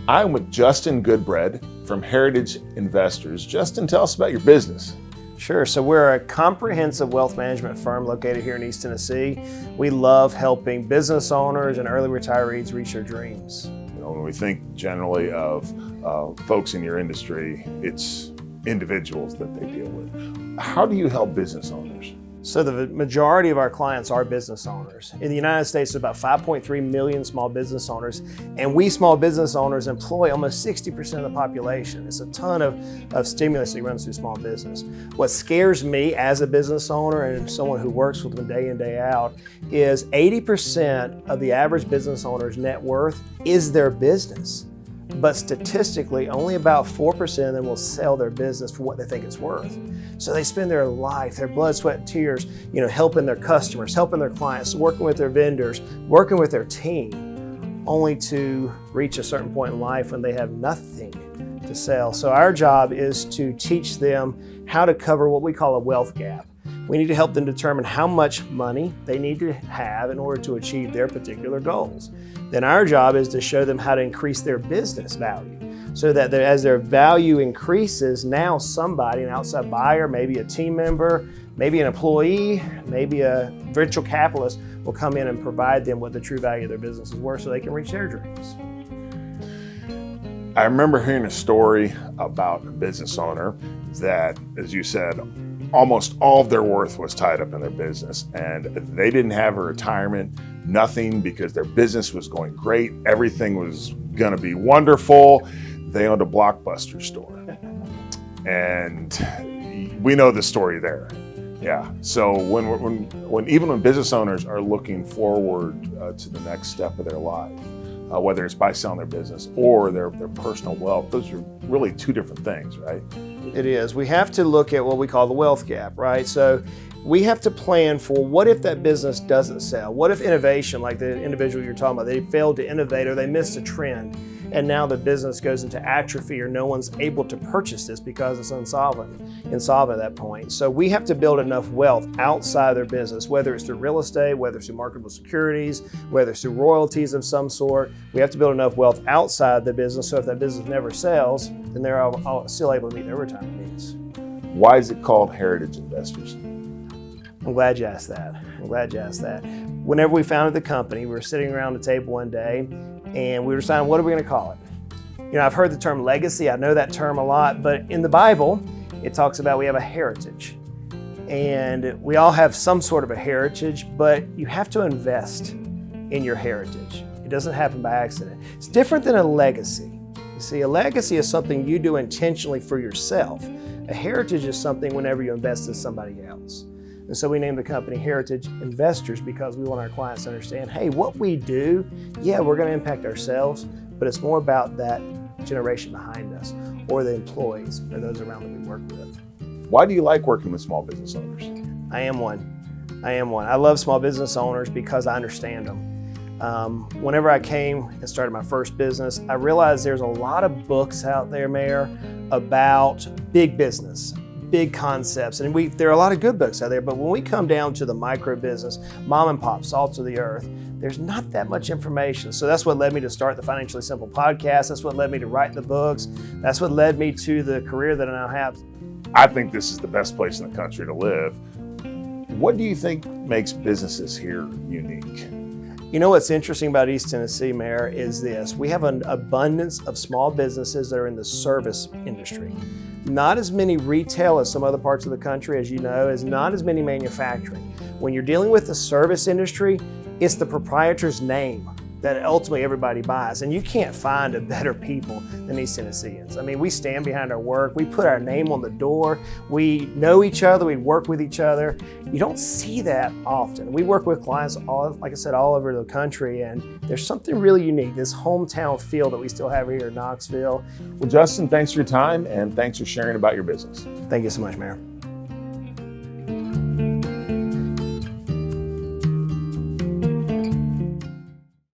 I'm with Justin Goodbread from Heritage Investors. Justin, tell us about your business. Sure. So we're a comprehensive wealth management firm located here in East Tennessee. We love helping business owners and early retirees reach their dreams. When we think generally of folks in your industry, it's individuals that they deal with. How do you help business owners? So the majority of our clients are business owners. In the United States, there's about 5.3 million small business owners, and we small business owners employ almost 60% of the population. It's a ton of stimulus that runs through small business. What scares me as a business owner and someone who works with them day in, day out, is 80% of the average business owner's net worth is their business. But statistically, only about 4% of them will sell their business for what they think it's worth. So they spend their life, their blood, sweat, and tears, helping their customers, helping their clients, working with their vendors, working with their team, only to reach a certain point in life when they have nothing to sell. So our job is to teach them how to cover what we call a wealth gap. We need to help them determine how much money they need to have in order to achieve their particular goals. Then our job is to show them how to increase their business value so that as their value increases, now somebody, an outside buyer, maybe a team member, maybe an employee, maybe a venture capitalist will come in and provide them what the true value of their business is worth so they can reach their dreams. I remember hearing a story about a business owner that, as you said, almost all of their worth was tied up in their business, and they didn't have a retirement, nothing, because their business was going great. Everything was going to be wonderful. They owned a Blockbuster store, and we know the story there. Yeah. So when business owners are looking forward to the next step of their life, whether it's by selling their business or their personal wealth, those are really two different things, right? It is. We have to look at what we call the wealth gap, right? So we have to plan for what if that business doesn't sell? What if innovation, like the individual you're talking about, they failed to innovate or they missed a trend, and now the business goes into atrophy or no one's able to purchase this because it's insolvent at that point. So we have to build enough wealth outside their business, whether it's through real estate, whether it's through marketable securities, whether it's through royalties of some sort. We have to build enough wealth outside the business so if that business never sells, then they're all still able to meet their retirement needs. Why is it called Heritage Investors? I'm glad you asked that. Whenever we founded the company, we were sitting around the table one day and we were deciding, what are we going to call it? I've heard the term legacy. I know that term a lot, but in the Bible, it talks about we have a heritage. And we all have some sort of a heritage, but you have to invest in your heritage. It doesn't happen by accident. It's different than a legacy. You see, a legacy is something you do intentionally for yourself. A heritage is something whenever you invest in somebody else. And so we named the company Heritage Investors because we want our clients to understand, hey, what we do, yeah, we're going to impact ourselves, but it's more about that generation behind us or the employees or those around that we work with. Why do you like working with small business owners? I am one. I love small business owners because I understand them. Whenever I came and started my first business, I realized there's a lot of books out there, Mayor, about big business, big concepts, and there are a lot of good books out there, but when we come down to the micro business, mom and pop, salt of the earth, there's not that much information. So that's what led me to start the Financially Simple podcast. That's what led me to write the books. That's what led me to the career that I now have. I think this is the best place in the country to live. What do you think makes businesses here unique? What's interesting about East Tennessee, Mayor, is this. We have an abundance of small businesses that are in the service industry. Not as many retail as some other parts of the country, as you know, as not as many manufacturing. When you're dealing with the service industry, it's the proprietor's name that ultimately everybody buys. And you can't find a better people than East Tennesseans. I mean, we stand behind our work. We put our name on the door. We know each other. We work with each other. You don't see that often. We work with clients, all over the country, and there's something really unique, this hometown feel that we still have here in Knoxville. Well, Justin, thanks for your time and thanks for sharing about your business. Thank you so much, Mayor.